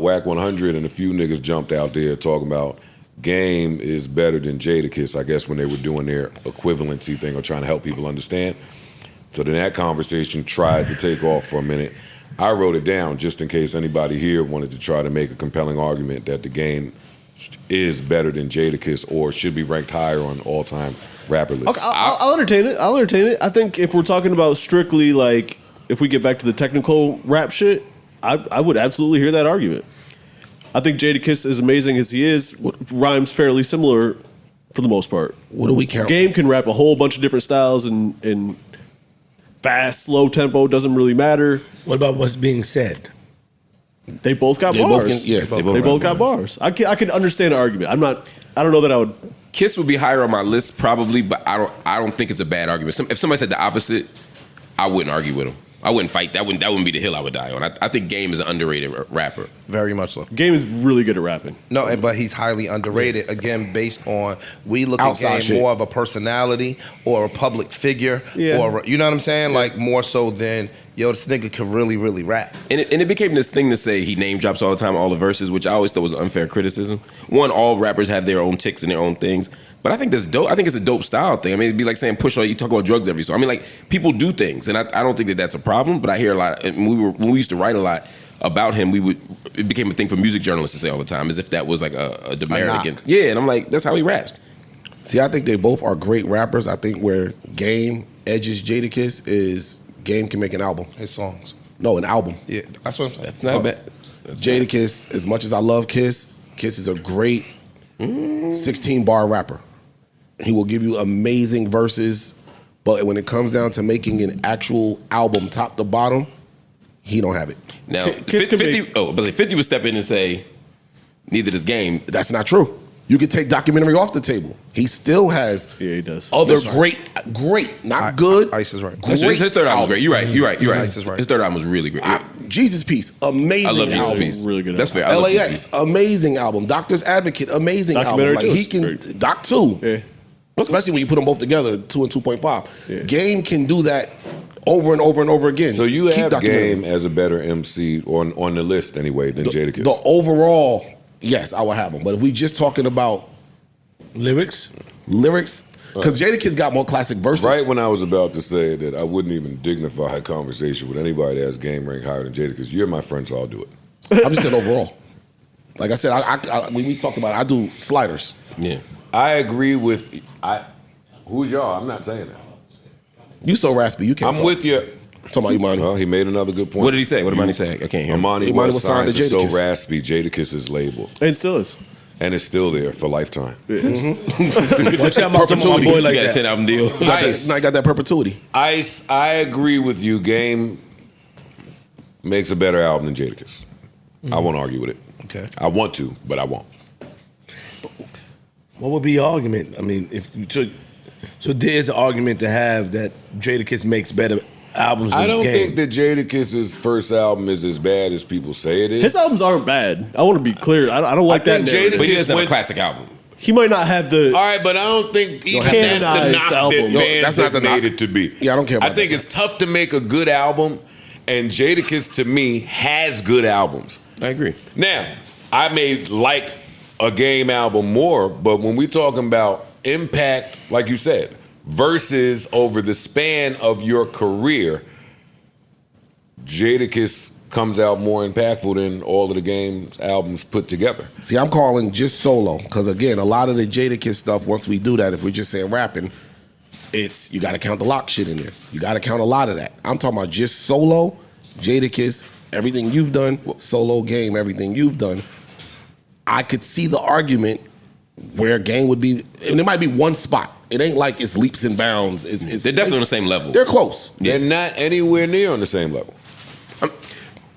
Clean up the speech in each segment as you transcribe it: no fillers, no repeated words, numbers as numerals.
Whack 100 and a few niggas jumped out there talking about Game is better than Jadakiss, I guess, when they were doing their equivalency thing or trying to help people understand. So then that conversation tried to take off for a minute. I wrote it down just in case anybody here wanted to try to make a compelling argument that the Game is better than Jadakiss or should be ranked higher on all-time rapper lists. Okay, I'll entertain it. I think if we're talking about strictly, like, if we get back to the technical rap shit, I would absolutely hear that argument. I think Jadakiss, as amazing as he is, rhymes fairly similar for the most part. What do we count? Game can rap a whole bunch of different styles and fast, slow tempo, doesn't really matter. What about what's being said? They both got bars. They both got bars. I could understand the argument. I don't know that I would. Kiss would be higher on my list probably, but I don't think it's a bad argument. If somebody said the opposite, I wouldn't argue with him. I wouldn't fight. That wouldn't be the hill I would die on. I think Game is an underrated rapper. Very much so. Game is really good at rapping. No, but he's highly underrated. Again, based on we look Outside at Game shit. more of a personality or a public figure, or you know what I'm saying? Like more so than this nigga can really, really rap. And it became this thing to say he name drops all the time, all the verses, which I always thought was an unfair criticism. One, all rappers have their own ticks and their own things. But I think that's dope. I think it's a dope style thing. I mean, it'd be like saying push all you talk about drugs every song. I mean, like, people do things, and I don't think that that's a problem. But I hear a lot. When we used to write a lot about him, it became a thing for music journalists to say all the time, as if that was like a demerit against. Yeah, and I'm like, that's how he raps. See, I think they both are great rappers. I think where Game edges Jadakiss is Game can make an album. His songs. No, an album. Yeah, that's what I'm saying. That's not bad. Jadakiss, as much as I love Kiss is a great 16-bar rapper. He will give you amazing verses, but when it comes down to making an actual album top to bottom, he don't have it. Now, 50 would step in and say, neither does Game. That's not true. You could take documentary off the table. He still has he does. other great, not good. Ice is right. His third album was great. You're right. Ice is right. His third album was really great. Jesus Piece, amazing I love Jesus album. Piece. Really good. That's fair. LAX, amazing album. Doctor's Advocate, amazing album. Like he can, Doc 2. Yeah. Especially when you put them both together, 2 and 2.5. Yeah. Game can do that over and over and over again. So you have Game as a better MC on the list anyway than Jadakiss. The overall, yes, I would have him. But if we just talking about lyrics, because Jadakiss got more classic verses. Right when I was about to say that I wouldn't even dignify a conversation with anybody that has Game ranked higher than Jadakiss. You're my friend, so I'll do it. I'm just saying overall. Like I said, when we talked about it, I do sliders. Yeah. I agree with who's y'all? I'm not saying that. You so raspy, you can't. I'm with you. Talking about Imani. Well, he made another good point. What did he say? What did Imani say? I can't hear him. Imani was signed to So Raspy, Jadakiss's label. And still is. And it's still there for lifetime. Watch out, my boy like that. 10-album deal. Now I got that perpetuity. Ice, I agree with you. Game makes a better album than Jadakiss. I won't argue with it. Okay. I want to, but I won't. What would be your argument? I mean, if you took, so there's an argument to have that Jadakiss makes better albums than I don't Game. think that Jadakiss's first album is as bad as people say it is. His albums aren't bad. I want to be clear. I don't like that. Jadakiss But he doesn't have a classic album. He might not have the. All right, but I don't think even that's the knock that fans have made it to be. Yeah, I don't care about I think it's tough to make a good album, and Jadakiss, to me, has good albums. I agree. Now, I may like a Game album more, but when we talking about impact, like you said, versus over the span of your career, Jadakiss comes out more impactful than all of the Game's albums put together. See, I'm calling just solo, because again, a lot of the Jadakiss stuff, once we do that, if we're just saying rapping, it's, you gotta count the lock shit in there. You gotta count a lot of that. I'm talking about just solo, Jadakiss, everything you've done, solo Game, everything you've done. I could see the argument where Game would be, and there might be one spot. It ain't like it's leaps and bounds. They're definitely on the same level. They're close. They're not anywhere near on the same level.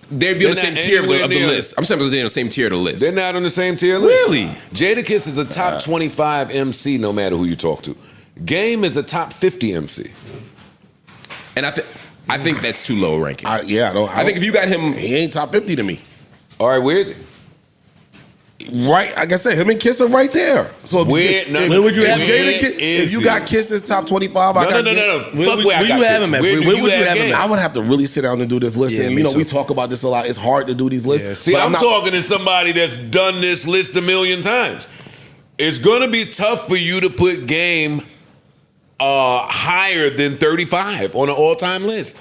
They'd be on the same tier of the list. I'm saying they're on the same tier of the list. They're not on the same tier list. Really? Jadakiss is a top 25 MC no matter who you talk to. Game is a top 50 MC. And I think that's too low a ranking. I think if you got him, he ain't top 50 to me. All right, where is he? Right, like I said, him and Kiss are right there. So Where would you have Jadakiss? If you got Kiss's top 25, No. Fuck where I got you have him at? Where Where do would you have have him Game? at? I would have to really sit down and do this list. Yeah, and me we too. talk about this a lot. It's hard to do these lists. Yeah. See, but I'm not- talking to somebody that's done this list a million times. It's gonna be tough for you to put Game higher than 35 on an all-time list.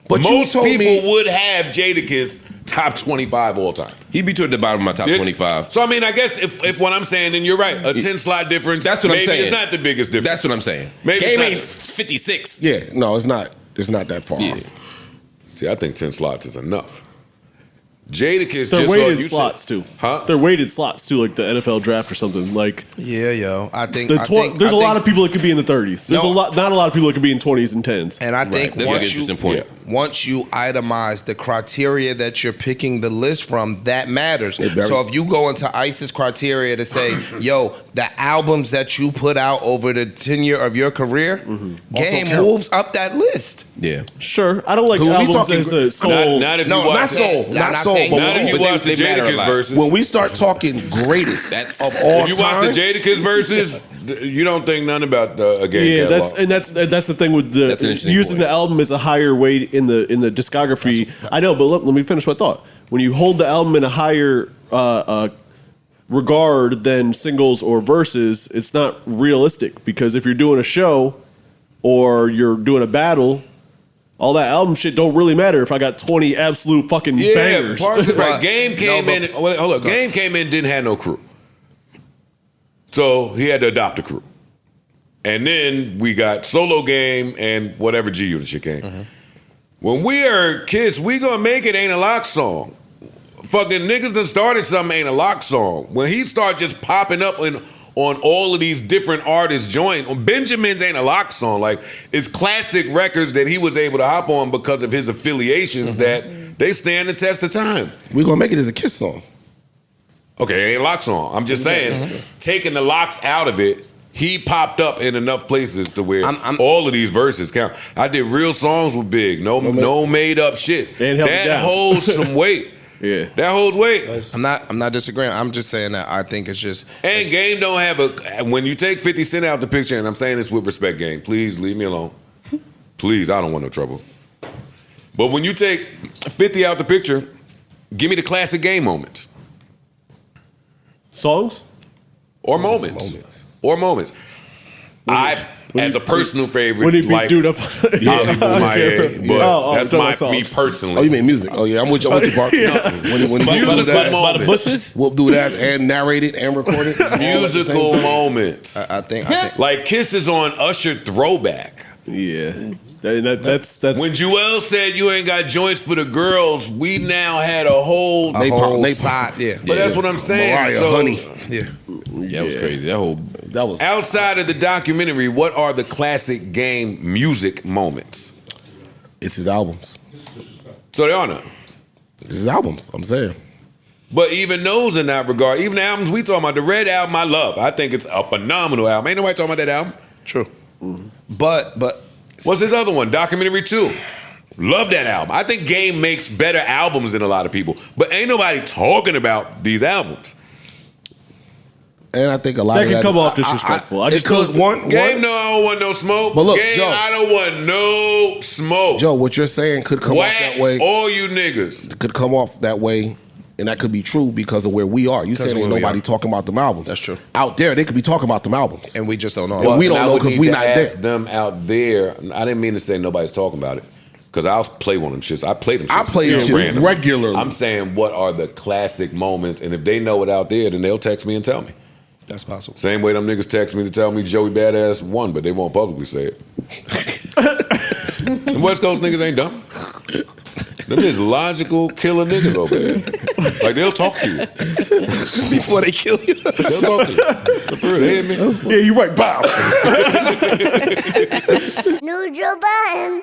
But you most told people me- would have Jadakiss top 25 all time. He'd be toward the bottom of my top 25. So I mean, I guess if what I'm saying, then you're right. A 10 slot difference. That's what I'm maybe saying. It's not the biggest difference. That's what I'm saying. Maybe Game it's ain't not- 56. Yeah, no, it's not. It's not that far Yeah. off. See, I think 10 slots is enough. Jadakiss They're just weighted saw, slots too. Huh? They're weighted slots too, like the NFL draft or something. Like Yeah, yo. I think there's a lot of people that could be in the 30s. There's No. not a lot of people that could be in 20s and 10s. And I think That's an interesting point. once you itemize the criteria that you're picking the list from, that matters. So if you go into ICE's criteria to say, yo, the albums that you put out over the tenure of your career, Game count. moves up that list. Yeah. Sure, I don't like Who we albums talking- as a soul. Not if you No, watch not the- soul. Not Not soul, saying but Not if you But watch the they matter a Jadakiss lot. verses. When we start talking greatest That's- of all If you time, watch the Jadakiss verses, you don't think none about a Game Yeah, catalog. that's the thing with That's an the interesting using point. the album as a higher weight in the discography. I know, but let me finish my thought. When you hold the album in a higher regard than singles or verses, it's not realistic because if you're doing a show or you're doing a battle, all that album shit don't really matter if I got 20 absolute fucking Yeah, bangers. parts of But- right. Game came No, in. but- Hold up. Game came in, didn't have no crew, so he had to adopt a crew. And then we got solo Game and whatever G Unit shit came. When we are kids, we gonna make it ain't a lock song. Fucking niggas done started something ain't a lock song. When he start just popping up on all of these different artists joint, on Benjamin's ain't a lock song. Like it's classic records that he was able to hop on because of his affiliations that they stand the test of time. we're gonna make it as a Kiss song. Okay, it ain't a lock song. I'm just saying, taking the locks out of it, he popped up in enough places to where all of these verses count. I did real songs with Big, no made up shit. And held it That down. holds some weight. Yeah. That holds weight. I'm not disagreeing. I'm just saying that I think it's just And Game don't have a. When you take 50 Cent out the picture, and I'm saying this with respect, Game, please leave me alone. Please, I don't want no trouble. But when you take 50 out the picture, give me the classic Game moments. Songs? Or moments. Or moments. As a personal favorite, When he beat like dude up. Hollywood my head, but Oh, that's talking me about songs. personally. Oh, you mean music? Oh yeah, I'm with you. I'm with you, Park. When Musical we'll do that, moments. By the bushes? we'll do that and narrate it and record it. all at the same Musical time. moments. I think Like Kiss is on Usher throwback. Yeah. That's When Joel said you ain't got joints for the girls, we now had a whole. a whole Napalm. side, yeah. But that's what I'm saying. Mariah, So, Honey. Yeah. Yeah, it was crazy. That whole That was outside of the documentary, what are the classic Game music moments? it's his albums. So they are not. It's his albums. I'm saying. But even those in that regard, even the albums we talking about, the Red album I love. I think it's a phenomenal album. Ain't nobody talking about that album. True. But What's his other one? Documentary 2. Love that album. I think Game makes better albums than a lot of people. But ain't nobody talking about these albums. And I think a lot that of can that come off disrespectful. I it just could don't- Game, no, I don't want no smoke. But look, Game, Joe. I don't want no smoke. Joe, what you're saying could come off Whack that way. all you niggas. Could come off that way, and that could be true because of where we are. You said of ain't where we nobody are. talking about them albums. That's true. Out there, they could be talking about them albums. and we just don't know. And we don't I know would 'cause need we to not ask there. them out there. I didn't mean to say nobody's talking about it. Because I'll play one of them shits. I play them shits. I play them shits randomly. regularly. I'm saying what are the classic moments, and if they know it out there, then they'll text me and tell me. That's possible. Same way them niggas text me to tell me Joey Badass won, but they won't publicly say it. Them West Coast niggas ain't dumb. Them is logical killer niggas over there. Like they'll talk to you. Before they kill you. They'll talk to you. For real, they hit me. Yeah, you're right. Bow. New Joe Budden.